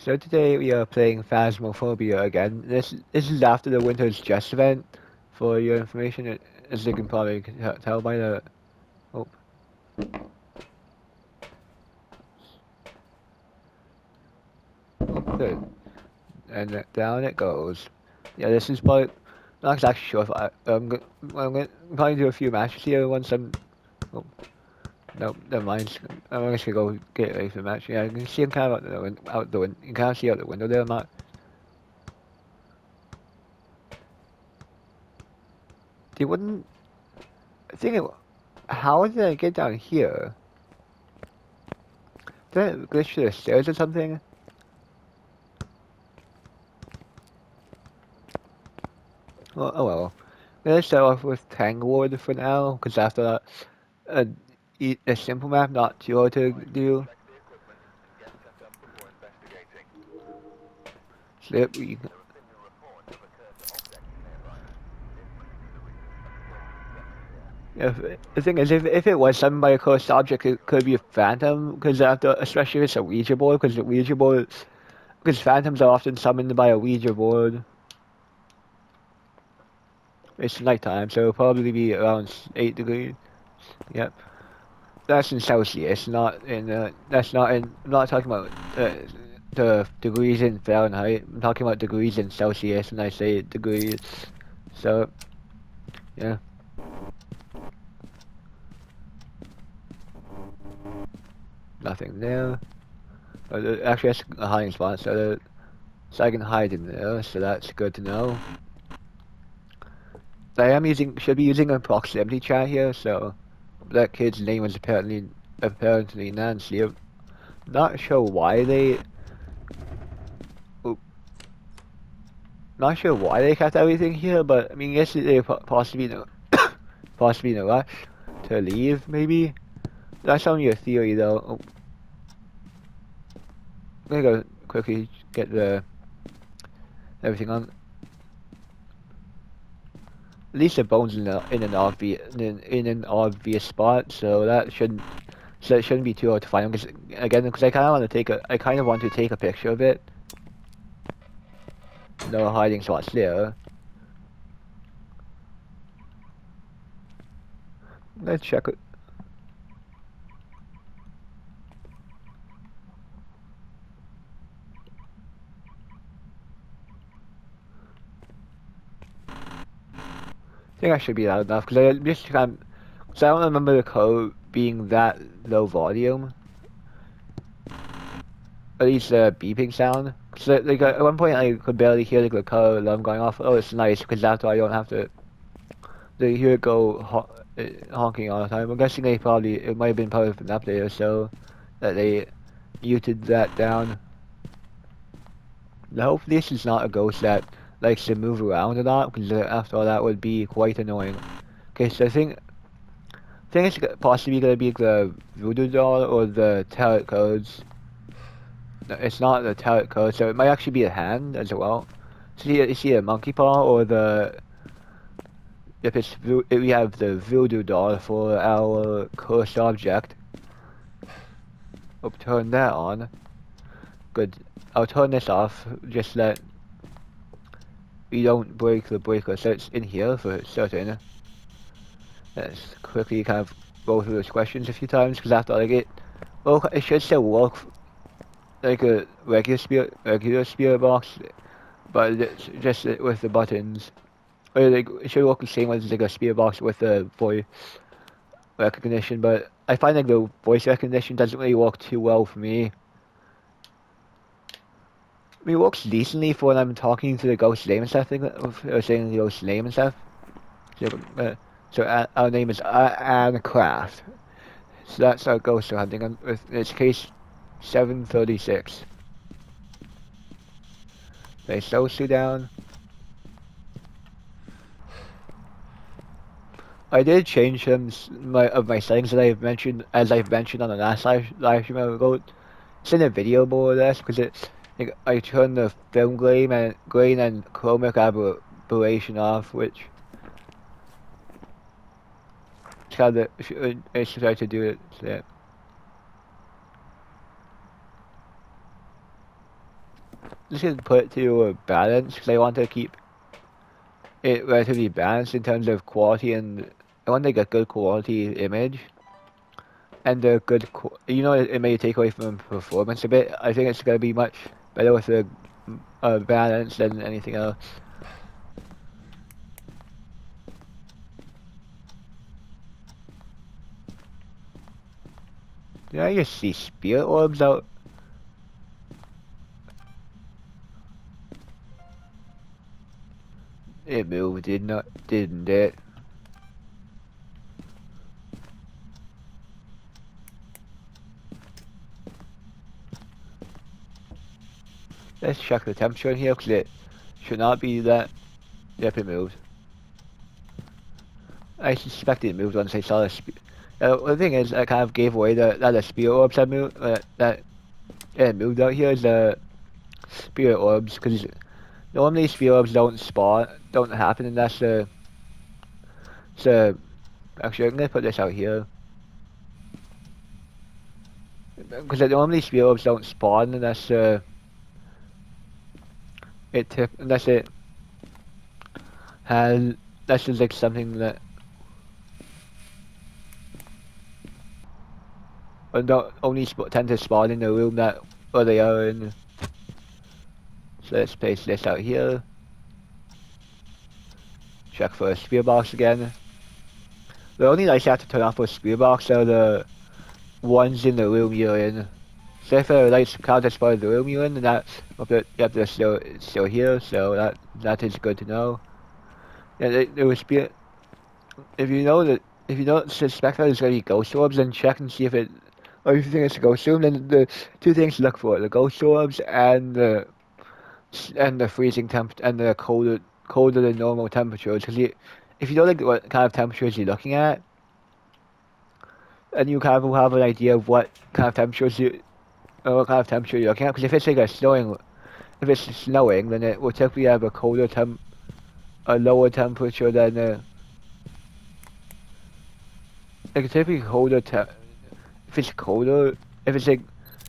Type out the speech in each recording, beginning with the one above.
So today we are playing Phasmophobia again. This is after the Winter's Jest event. For your information, as you can probably tell by the oh, good, and down it goes. Yeah, this is probably not exactly sure if I'm gonna probably do a few matches here once I'm. Oh, no, never mind. I'm just gonna go get ready for the match. Yeah, you can see him kind of out the window. You can kind of see out the window there. I'm not. They wouldn't. I think it. How did I get down here? Did I glitch to the stairs or something? Well, oh well. Let's start off with Tanglewood for now, because after that, a, a simple map, not too hard to do. So yep, the thing is, if it was summoned by a cursed object, it could be a phantom, because after, especially if it's a Ouija board, because the Ouija board, because phantoms are often summoned by a Ouija board. It's nighttime, so it'll probably be around 8 degrees. Yep. That's in Celsius, not in, that's not in, I'm not talking about the degrees in Fahrenheit. I'm talking about degrees in Celsius when I say degrees. So, yeah. Nothing there. Actually, that's a hiding spot, so I can hide in there, so that's good to know. Should be using a proximity chat here, so that kid's name was apparently Nancy. I'm not sure why they, oh, not sure why they kept everything here, but I mean, I guess they possibly know, possibly in a rush to leave, maybe. That's only a theory, though. Oh, I'm gonna go quickly get the everything on. At least the bones in an obvious spot, so it shouldn't be too hard to find them. Because I kind of want to take a picture of it. No hiding spots there. Let's check it. I think I should be loud enough because cause I don't remember the code being that low volume. At least the beeping sound. So like at one point I could barely hear like, the code alarm going off. Oh, it's nice because after I don't have to hear it go honking all the time. I'm guessing it might have been part of an update or so that they muted that down. Now, hopefully this is not a ghost that likes to move around a lot, because after all that would be quite annoying. Okay, so I think it's possibly gonna be the voodoo doll or the tarot codes. No, it's not the tarot code, so it might actually be a hand as well. So you see a monkey paw or the if we have the voodoo doll for our cursed object. I'll turn that on. Good. I'll turn this off. Just let we don't break the breaker, so it's in here for certain. Let's quickly kind of go through those questions a few times, because after it should still work like a regular spirit box, but it's just with the buttons. Or like, it should work the same as like a spirit box with the voice recognition, but I find like the voice recognition doesn't really work too well for me. I mean, it works decently for when I'm talking to the ghost name and stuff, or saying the ghost name and stuff. So our name is Anne Craft. So that's our ghost we're hunting. It's case 736. Place those two down. I did change some of my settings that as I've mentioned on the last live stream I wrote. It's in a video more or less because I turned the film grain and chromic aberration off, which it's kind of I should try to do it. So, yeah. just gonna put it to balance because I want to keep it relatively balanced in terms of quality, and I want to get good quality image and a good, you know, it may take away from performance a bit. I think it's gonna be much better with a balance than anything else. Did I just see spirit orbs out? It moved, didn't it? Let's check the temperature in here, because it should not be that. Yep, it moved. I suspected it moved once I saw the the thing is, I kind of gave away that the spirit orbs had moved, that it moved out here is the spirit orbs, because normally spirit orbs don't happen unless actually I'm gonna put this out here. Because normally spirit orbs don't spawn unless unless it has, unless it's like something that don't only tend to spawn in the room that where they are in. So let's place this out here. Check for a spear box again. The only lights you have to turn off for a spear box are the ones in the room you're in. So if the lights count as part of the room you're in, then yep, they're still here. So that is good to know. Yeah, there was spear. If you know that, if you don't suspect that there's gonna be ghost orbs, then check and see if it. Or if you think it's a ghost orb, then the two things to look for: the ghost orbs and the freezing temp and the colder than normal temperatures. Because if you know like what kind of temperatures you're looking at, and you kind of will have an idea of what kind of temperatures what kind of temperature you're looking at. Because if it's like if it's snowing, then it will typically have a lower temperature than like a typically colder if it's colder, if it's like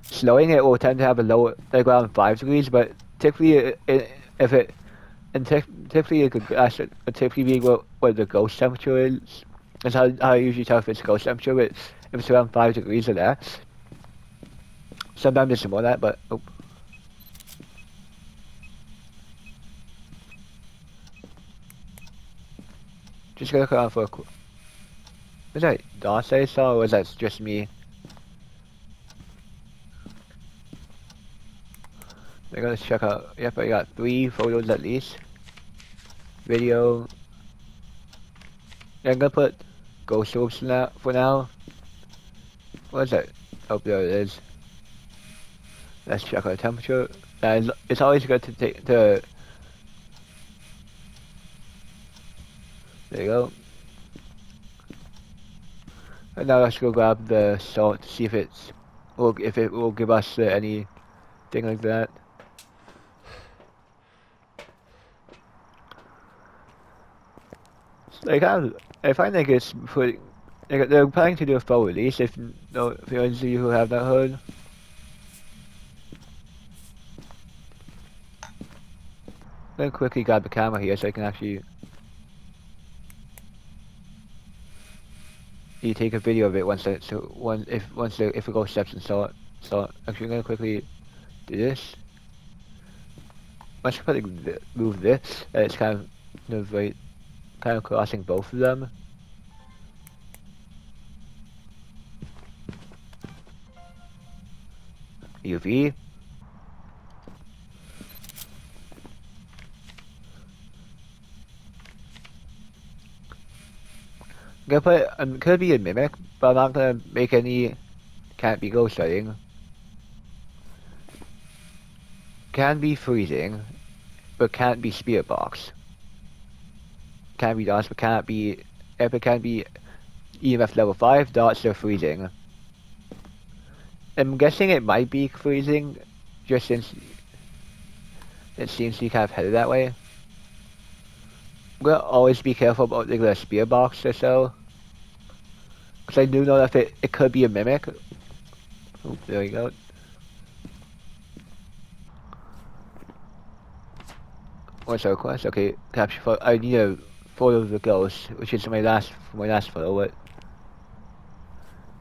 snowing, it will tend to have a lower, like around 5 degrees. But typically, if it and typically it could typically be what the ghost temperature is. That's how I usually tell if it's ghost temperature. But if it's around 5 degrees or that, sometimes it's more than that. But oh. Just gonna look around for a quick. Was that DOS I saw, or was that just me? I'm gonna check out. Yep, I got 3 photos at least. Video. Yeah, I'm gonna put ghost orbs for now. What is that? Oh, there it is. Let's check our temperature. And it's always good to take to. There you go. And now let's go grab the salt to see if if it will give us anything like that. Like I find like it's pretty. Like they're planning to do a full release. If no, for those of you who have not heard. I'm gonna quickly grab the camera here so I can actually take a video of it once if it goes steps and so actually I'm gonna quickly do this. Once I quickly move this, it's kind of crossing both of them. UV. I'm gonna could be a mimic, but I'm not gonna make any. Can't be ghost lighting. Can be freezing, but can't be spirit box. Can be dots, but cannot be. If it can be EMF level 5, dots are freezing. I'm guessing it might be freezing, just since it seems to be kind of headed that way. I'm gonna always be careful about like, the spirit box or so. Because I do know that it could be a mimic. Oh, there you go. What's our request? Okay, capture photo. I need a photo of the ghost, which is my last photo. What?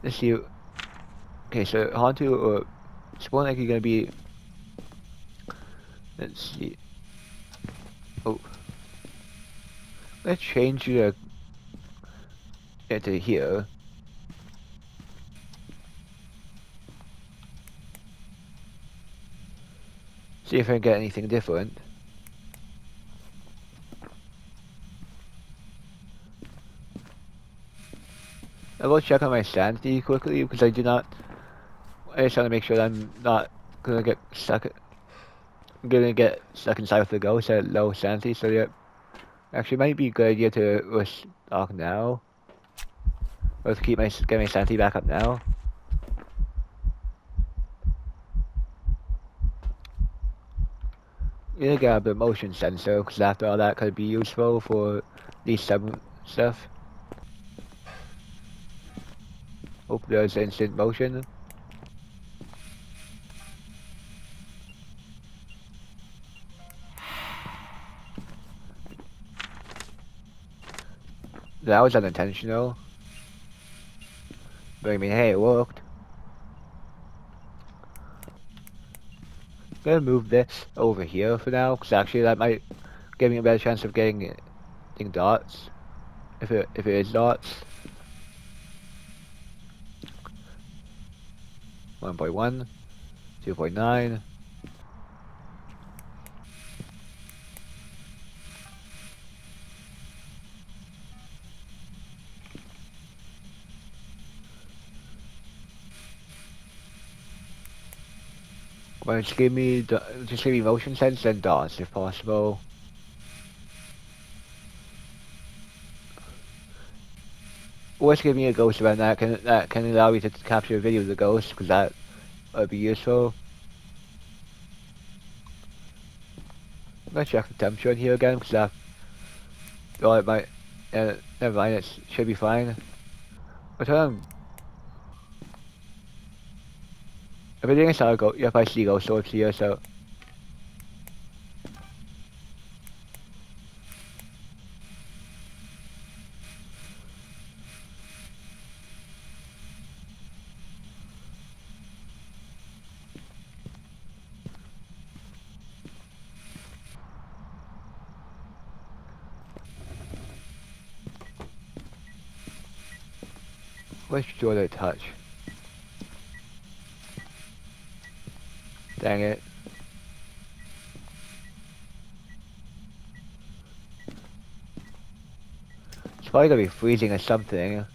Let's see. Okay, so Hantu or it's more likely gonna be. Let's see. Oh, let's change the it to here. See if I can get anything different. I will check on my sanity quickly because I do not. I just want to make sure that I'm not gonna get stuck. Gonna get stuck inside with the ghost at low sanity. So yeah, actually, might be a good idea to restock now, or to keep get my sanity back up now. You need to grab the motion sensor because after all that could be useful for these sub stuff. Hope there's instant motion. That was unintentional, but I mean, hey, it worked. I'm gonna move this over here for now because actually that might give me a better chance of getting dots if it is dots. 1.1, 2.9. Well, just give me motion sense and dots if possible. Or just give me a ghost event that can allow me to capture a video of the ghost because that would be useful. I'm gonna check the temperature in here again because that oh it might never mind, it should be fine. But everything is how go if I see ghost orbs here, so let's draw the touch. Dang it. It's probably gonna be freezing or something.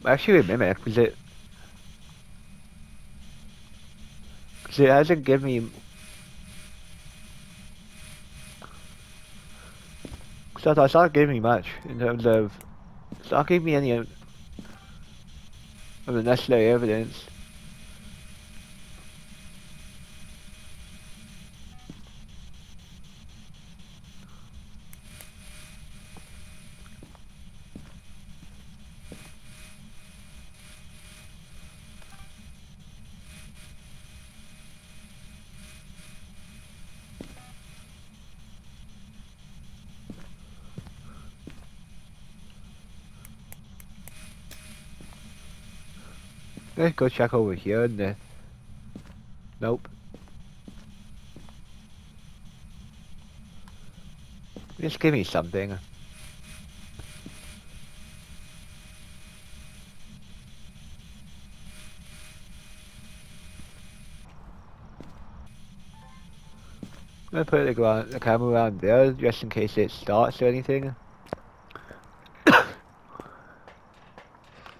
Actually, a mimic because it hasn't given me. Cause it's not giving me much in terms of. It's not giving me any of the necessary evidence. Let's go check over here and nope. Just give me something. I'm gonna put the camera around there just in case it starts or anything.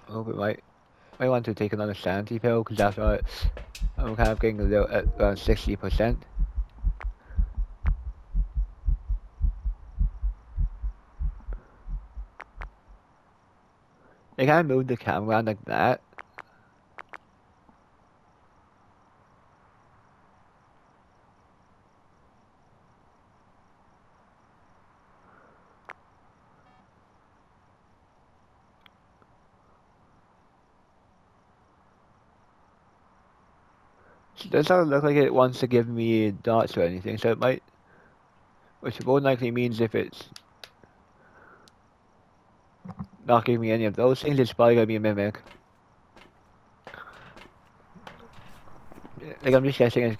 Oh, it might want to take another sanity pill because after all, I'm kind of getting a little at around 60%. They kind of move the camera around like that. It doesn't look like it wants to give me dots or anything, so it might, which more than likely means if it's not giving me any of those things, it's probably gonna be a mimic. Like I'm just guessing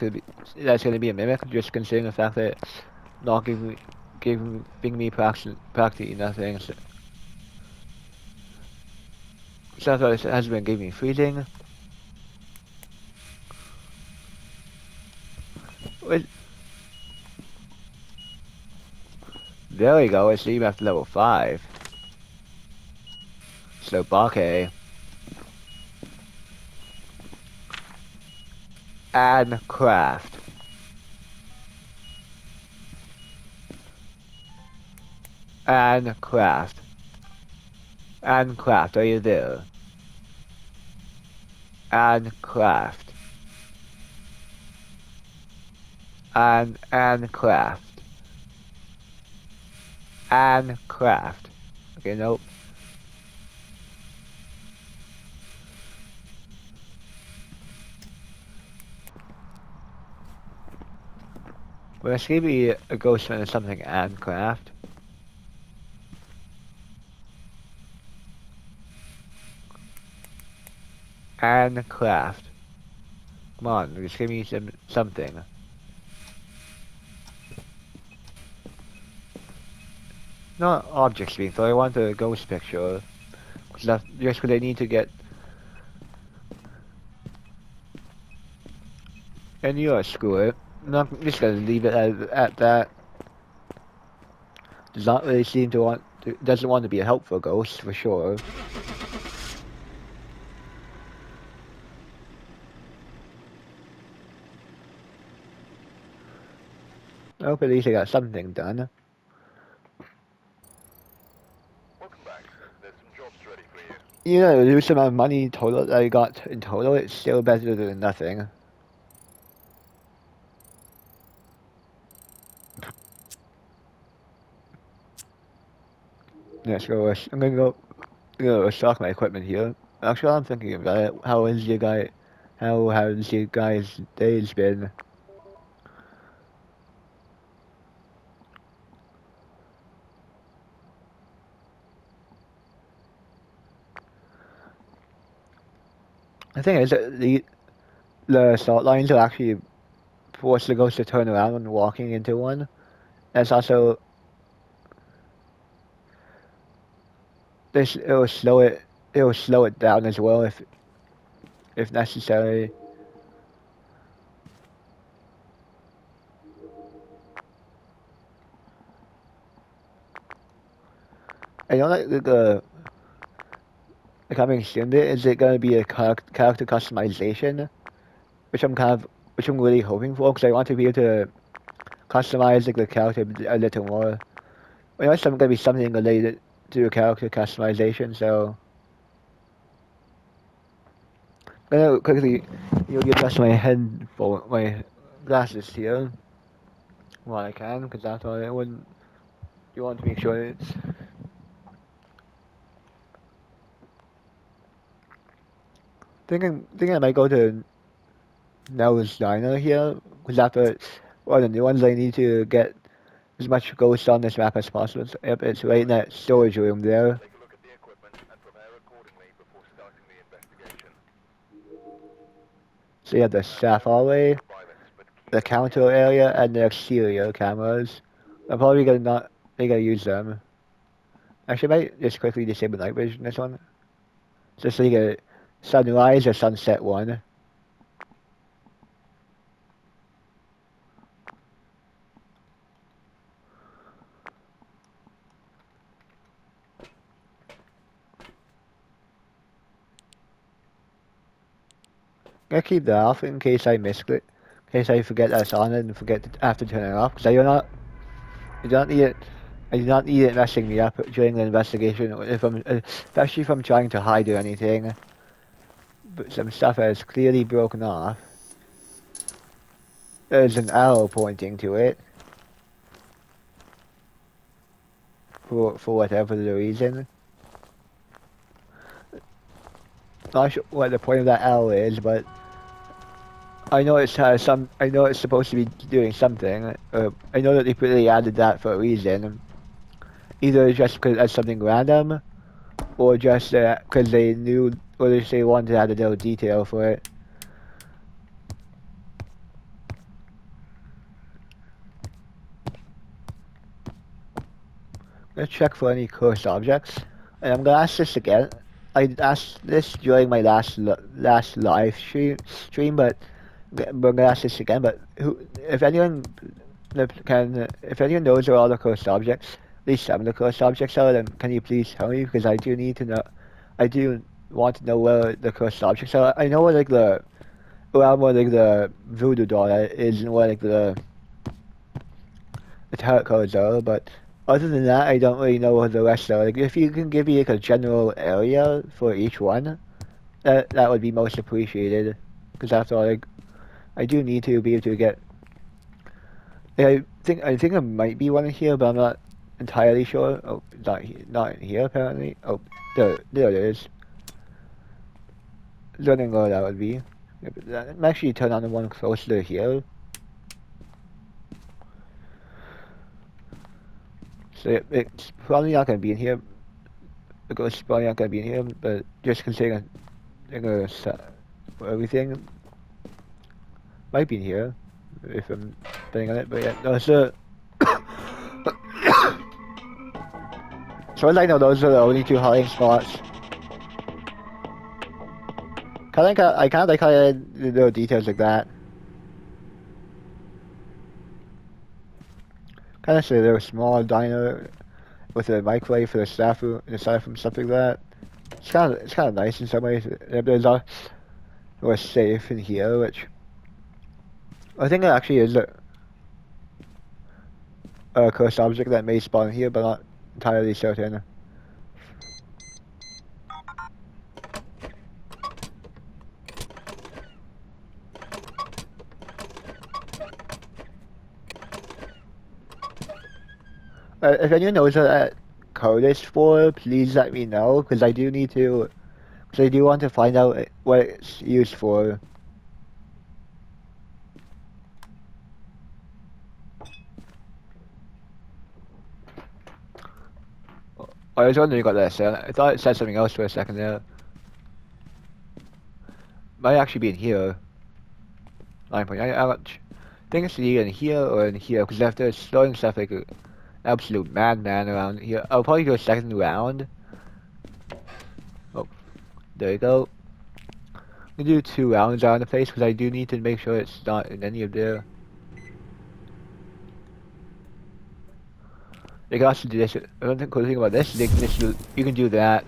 that's gonna be a mimic, just considering the fact that it's not giving me practically nothing. So it hasn't been giving me freezing. Wait, there we go. It's even after level 5. So Bake and craft. And craft. And craft, are you there? And craft. And craft. And craft. Okay, nope. Well, it's gonna be a ghost or something and craft. And craft. Come on, just give me something. Not objects being thrown, I want a ghost picture. Just because I need to get... And you're screw it. I'm just gonna leave it at that. Does not really seem to doesn't want to be a helpful ghost, for sure. I hope at least I got something done. Welcome back. There's some jobs ready for you. You know, the amount of money total that I got in total, it's still better than nothing. Let's go. I'm gonna go stock my equipment here. Actually, I'm thinking about it. How has your guys' days been? The thing is that the salt lines are actually force the ghost to turn around when walking into one. That's also this. It will slow it down as well if necessary. I don't like the coming soon bit. Is it gonna be a character customization, which I'm really hoping for because I want to be able to customize like the character a little more. I know it's gonna be something related to character customization, so I'm gonna quickly adjust my head for my glasses here while I can, because that's all I wouldn't. You want to make sure it's. Thinking I might go to Nell's Diner here, because after one of the new ones I need to get as much ghosts on this map as possible. So, yep, it's right in that storage room there. Take a look at the equipment and prepare accordingly before starting the investigation. So you have the staff hallway, Violence, but the keep it counter area, and the exterior cameras. I'm probably gonna use them. Actually, I might just quickly disable night vision this one. Just so you get sunrise or sunset one. I'm gonna keep that off in case I miss it. In case I forget that it's on it and forget to have to turn it off. Because I don't need it. I do not need it messing me up during the investigation, especially if I'm trying to hide or anything. But some stuff has clearly broken off. There's an arrow pointing to it. For whatever the reason. Not sure what the point of that arrow is, but I know it's has some. I know it's supposed to be doing something. I know that they really added that for a reason. Either just because it's something random, or just because they knew, or they wanted to add a little detail for it. Let's check for any cursed objects. And I'm gonna ask this again. I asked this during my last live stream, but we're gonna ask this again. But if anyone if anyone knows where all the cursed objects, at least some of the cursed objects are, then can you please tell me? Because I do need to know. I do want to know where the cursed objects are. I know where like around where like the voodoo doll is, and where like the tarot cards are, but other than that, I don't really know what the rest are. Like, if you can give me like a general area for each one, that would be most appreciated. Because after all, like, I do need to be able to get. I think there might be one in here, but I'm not entirely sure. Oh, not in here apparently. Oh, there it is. Don't know where that would be. Yeah, but I'm actually turn on the one closer to here. So it's probably not gonna be in here. The ghost is probably not gonna be in here, but just considering everything might be in here if I'm betting on it. But yeah, no, so so as I know, those are the only two hiding spots. I kind of like how I had the little details like that. Kind of say they're a small diner with a microwave for the staff room, aside from stuff like that. It's kind of nice in some ways. There's a more safe in here, which I think it actually is a cursed object that may spawn here, but not entirely certain. If anyone knows what that code is for, please let me know, because I do need to, because I do want to find out what it's used for. I was wondering what that said. I thought it said something else for a second there. Might actually be in here. 9.9. I don't think it's either in here or in here, because if they're throwing stuff like an absolute madman around here, I'll probably do a second round. Oh, there you go. I'm gonna do 2 rounds around the place, because I do need to make sure it's not in any of there. You can also do this. I don't think the cool thing about this is you can do that.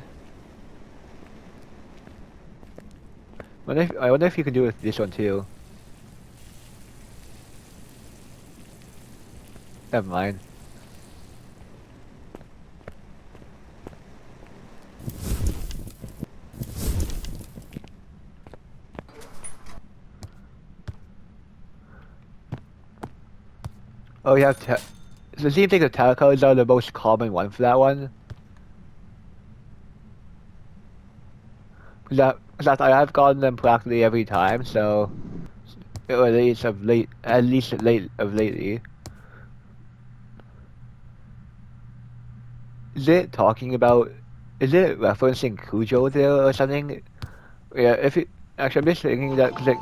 I wonder if you can do it with this one too. Never mind. Oh, you have to. So it seems like the tarot cards are the most common one for that one. Cause I have gotten them practically every time, so or at least of lately. Is it talking about? Is it referencing Cujo there or something? Yeah, if it actually, I'm just thinking that because like,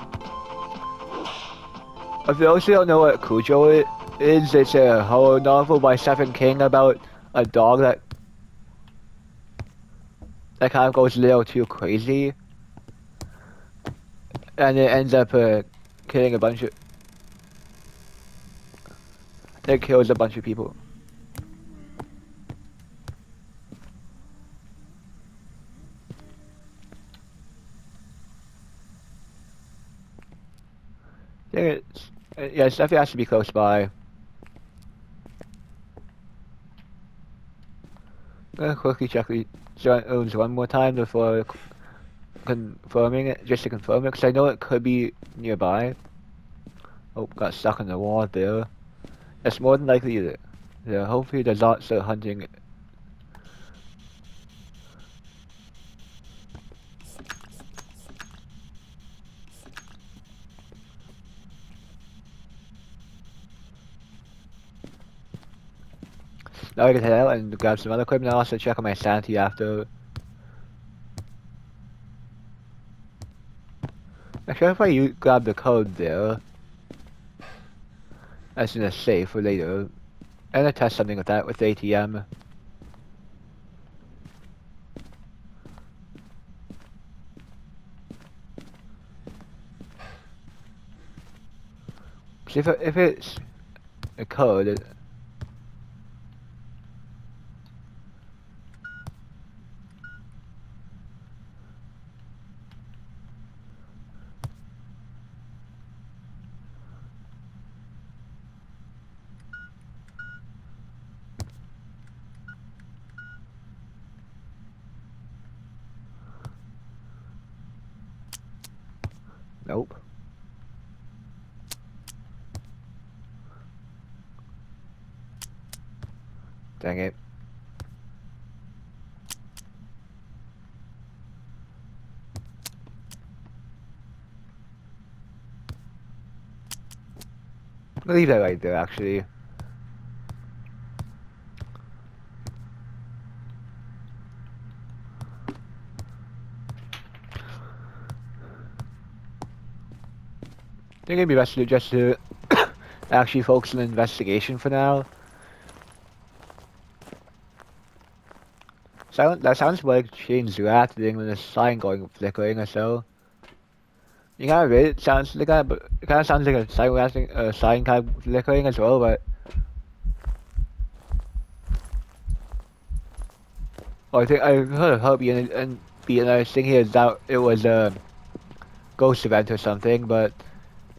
if you also don't know what Cujo is, it's a horror novel by Stephen King about a dog that kind of goes a little too crazy, and it ends up killing a bunch of. It kills a bunch of people. Yeah, it's definitely has to be close by. I'm gonna quickly check the zones one more time before confirming it, just to confirm it, because I know it could be nearby. Oh, got stuck on the wall there. It's more than likely that. Yeah, hopefully there's not start hunting. Now I can head out and grab some other equipment and also check on my sanity after. Actually, if I grab the code there, that's in a safe for later. I'm gonna test something with that with ATM. See if it's a code. Nope. Dang it. I'll leave that right there, actually. I think it'd be best to just to actually focus on the investigation for now. That sounds like Shane's reacting when the sign going flickering or so. You kind of read it sounds like that, but it kind of sounds like a sign reacting, sign kind of flickering as well. But oh, I think I heard of Hubby and the nice thing here is that it was a ghost event or something. But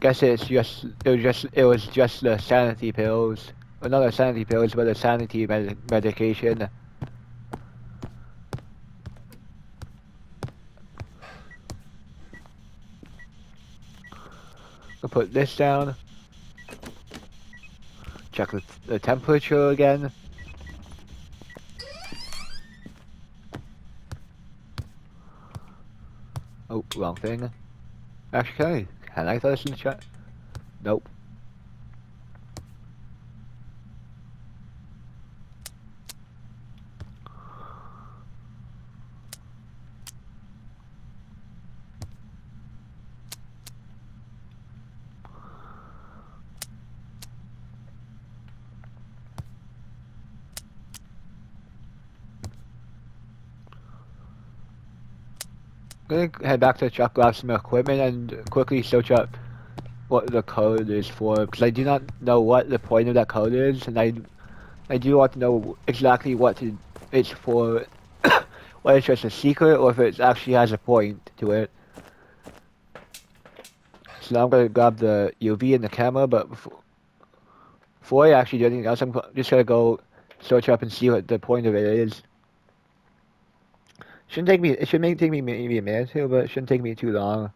guess it was just the sanity pills, well, not the sanity pills, but the sanity medication. I'll put this down. Check the temperature again. Oh, wrong thing. Actually, can I throw this in the chat? Nope. I'm gonna head back to the truck, grab some equipment, and quickly search up what the code is for, because I do not know what the point of that code is, and I do want to know exactly what it's for, whether it's just a secret or if it actually has a point to it. So now I'm gonna grab the UV and the camera, but before I actually do anything else, I'm just gonna go search up and see what the point of it is. Shouldn't take me. It should take me maybe a minute or two, but it shouldn't take me too long.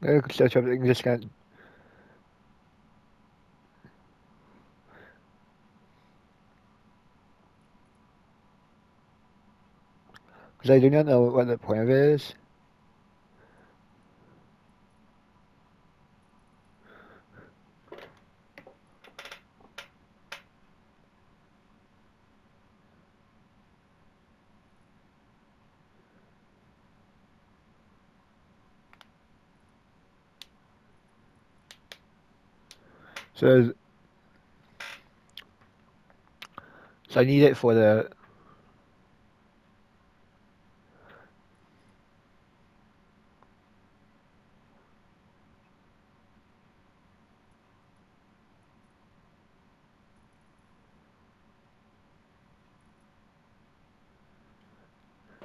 I'm gonna search up. I'm just gonna. Because I do not know what the point of it is. So, so I need it for the.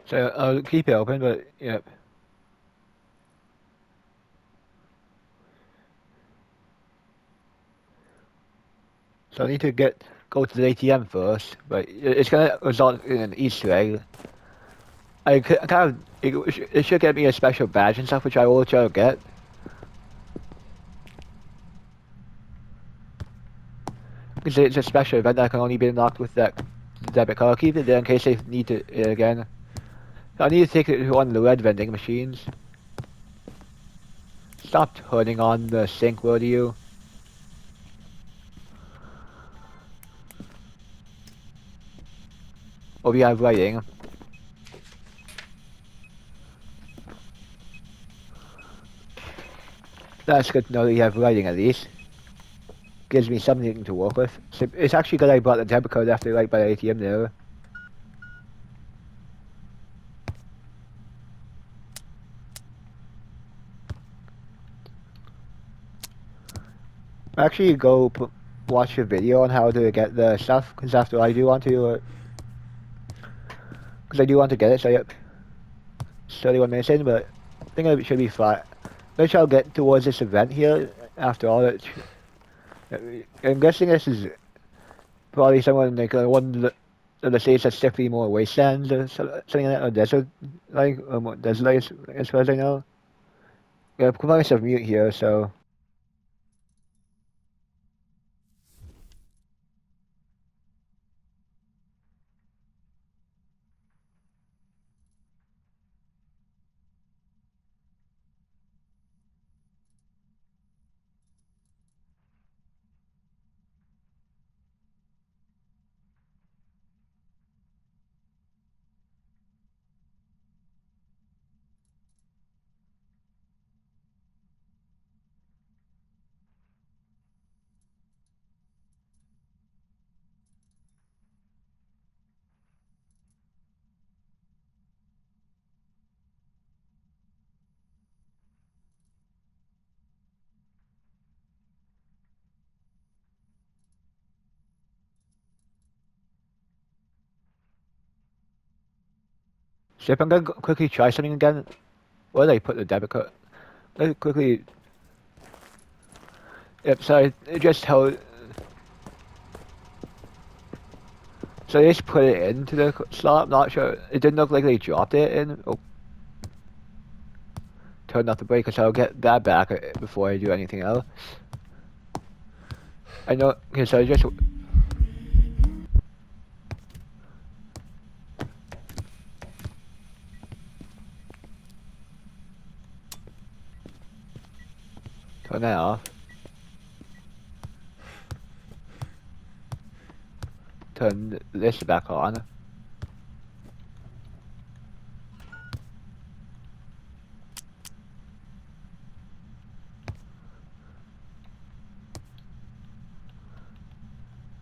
So I'll keep it open, but yep. So I need to go to the ATM first, but it's gonna result in an Easter egg. I kind of It should get me a special badge and stuff, which I will try to get. Because it's a special event that can only be unlocked with that debit card. I'll keep it there in case they need to it again. I need to take it to one of the red vending machines. Stop turning on the sink, will you? Oh, we have writing. That's good to know that you have writing at least. Gives me something to work with. So it's actually good I brought the debit card after right by the ATM there. Actually, watch a video on how to get the stuff, because after I do want to, because I do want to get it. So yep, 31 minutes in, but I think it should be fine. Maybe I'll get towards this event here. After all, I'm guessing this is probably someone like one of the states that's definitely more wastelands or something like that, or desert like more desert as far as I know. Yeah, I'm putting myself mute here, so. So if I'm gonna quickly try something again, where did I put the debit card? Let me quickly. Yep, so it just held. So they just put it into the slot. I'm not sure. It didn't look like they dropped it in. Oh, turned off the breaker, so I'll get that back before I do anything else. I know. Okay, so I just. Turn that off. Turn this back on.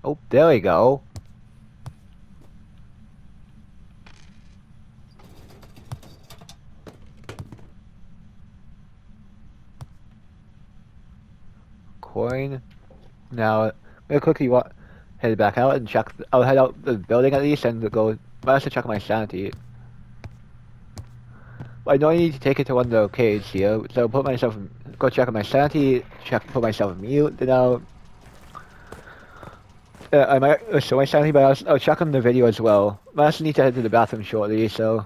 Oh, there we go. Coin. Now, I'm gonna quickly head back out and check. I'll head out the building at least and go. I have to check my sanity. But I know I need to take it to one of the arcades here, so I'll put myself. Go check on my sanity. Put myself in mute. Then I might show my sanity, but I'll check on the video as well. I also need to head to the bathroom shortly, so.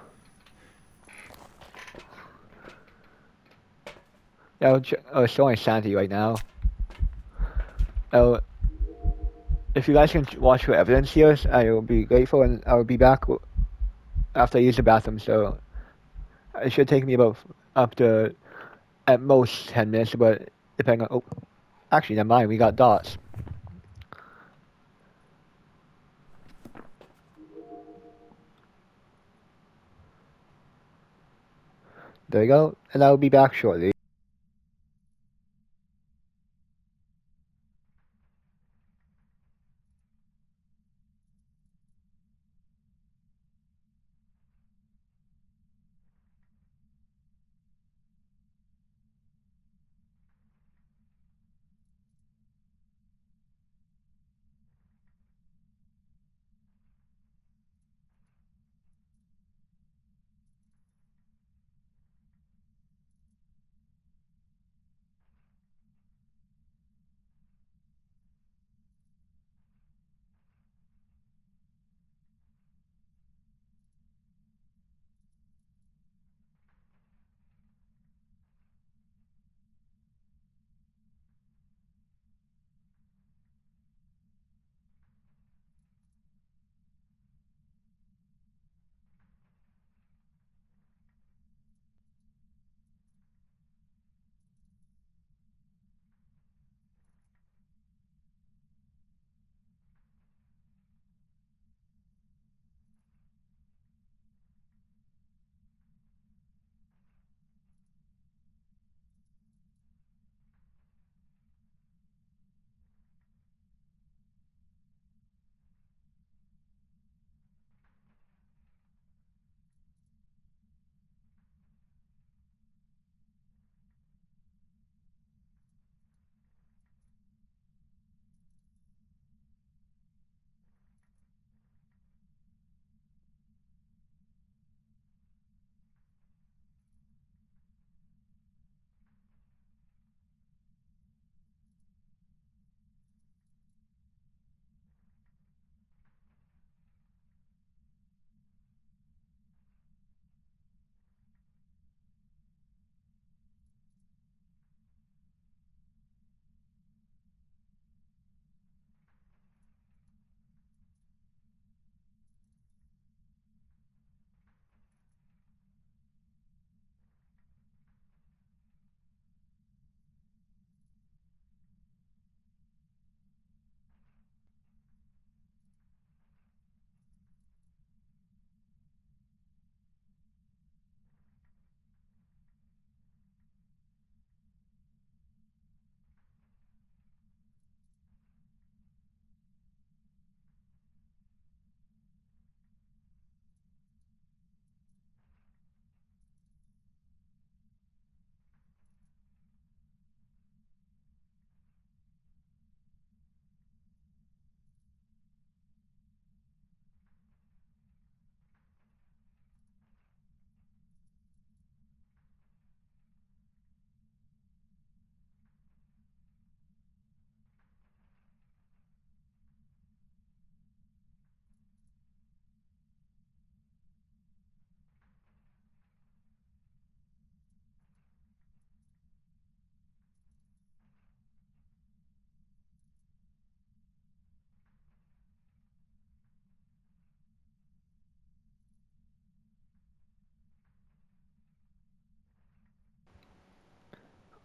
Yeah, I'll show my sanity right now. I'll, if you guys can watch for evidence here, I will be grateful, and I'll be back after I use the bathroom. So it should take me about up to at most 10 minutes, but depending on. Oh, actually, never mind. We got dots. There we go, and I'll be back shortly.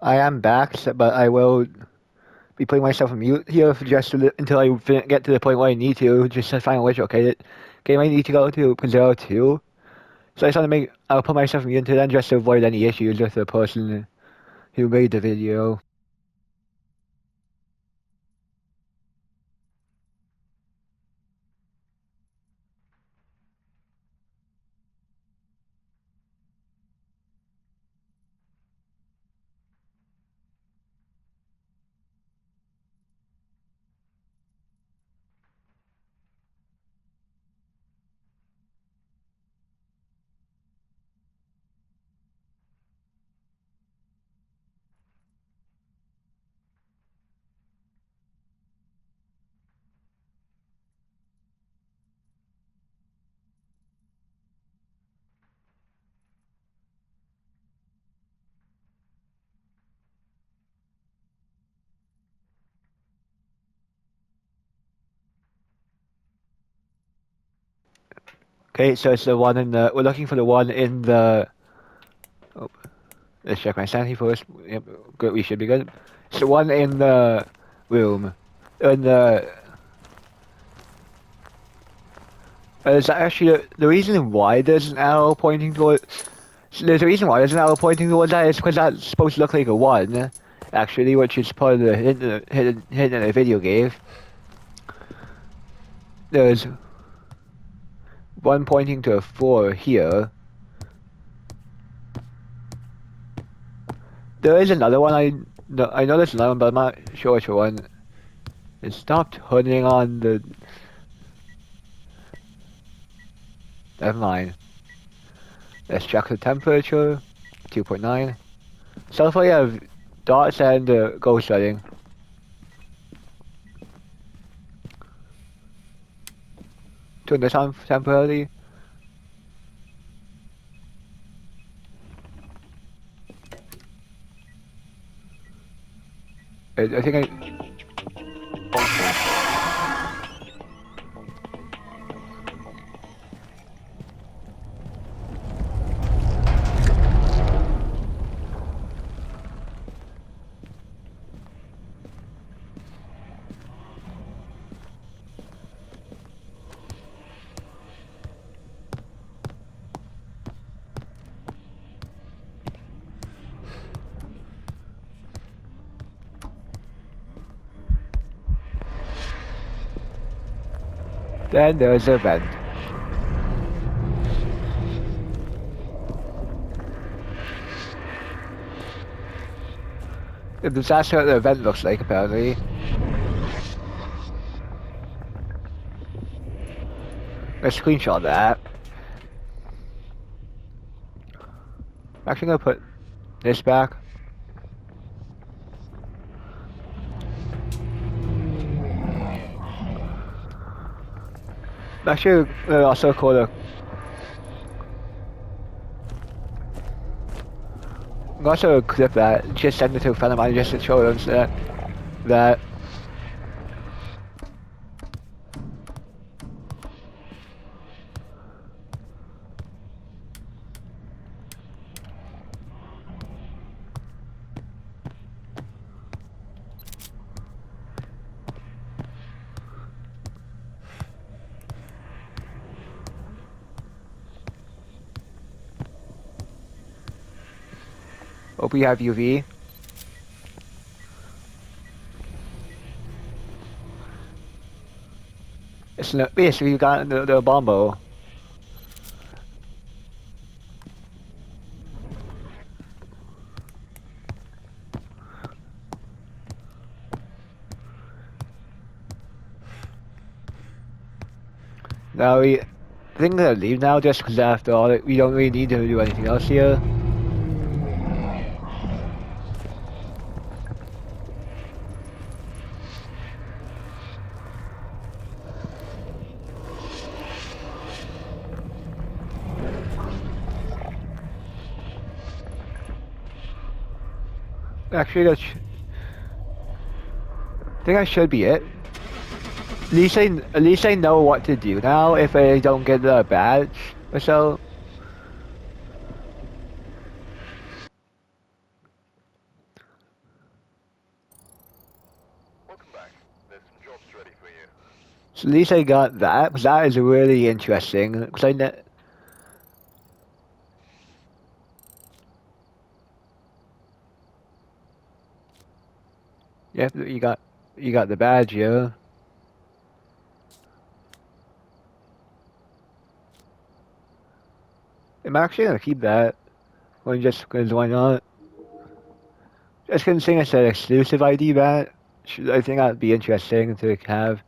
I am back, but I will be putting myself on mute here for just until I get to the point where I need to, just to find which game I need to go to, 02. So I just want to I'll put myself on mute until then just to avoid any issues with the person who made the video. Okay, so it's the one in the. We're looking for the one in the. Oh, let's check my sanity first. Yep, good. We should be good. It's the one in the room. In the. There's actually the reason why there's an arrow pointing toward. There's a reason why there's an arrow pointing towards that is because that's supposed to look like a one, actually, which is part of the hidden in the video gave. There's one pointing to a 4 here. There is another one. I know there's another one, but I'm not sure which one. It stopped hooding on the. Never mind. Let's check the temperature. 2.9. So far, you have dots and ghost setting. Turn this on temporarily. I think I. Then there's a vent. That's what the vent looks like, apparently. Let's screenshot that. I'm actually gonna put this back. I'm actually also call it. I'm also clip that. Just send it to a friend of mine just to show them that. Hope we have UV. It's not. Yes, we got the bombo. Now I think I'm gonna leave now just because after all, we don't really need to do anything else here. Actually, I think that should be it. At least I know what to do now if I don't get the badge or so. So at least I got that, because that is really interesting. Because yeah, you got the badge, yeah. I'm actually gonna keep that. Or just because why not? Just considering it's an exclusive ID badge, I think that'd be interesting to have.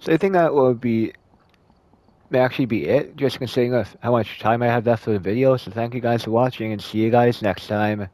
So I think that will be may actually be it. Just considering of how much time I have left for the video. So thank you guys for watching, and see you guys next time.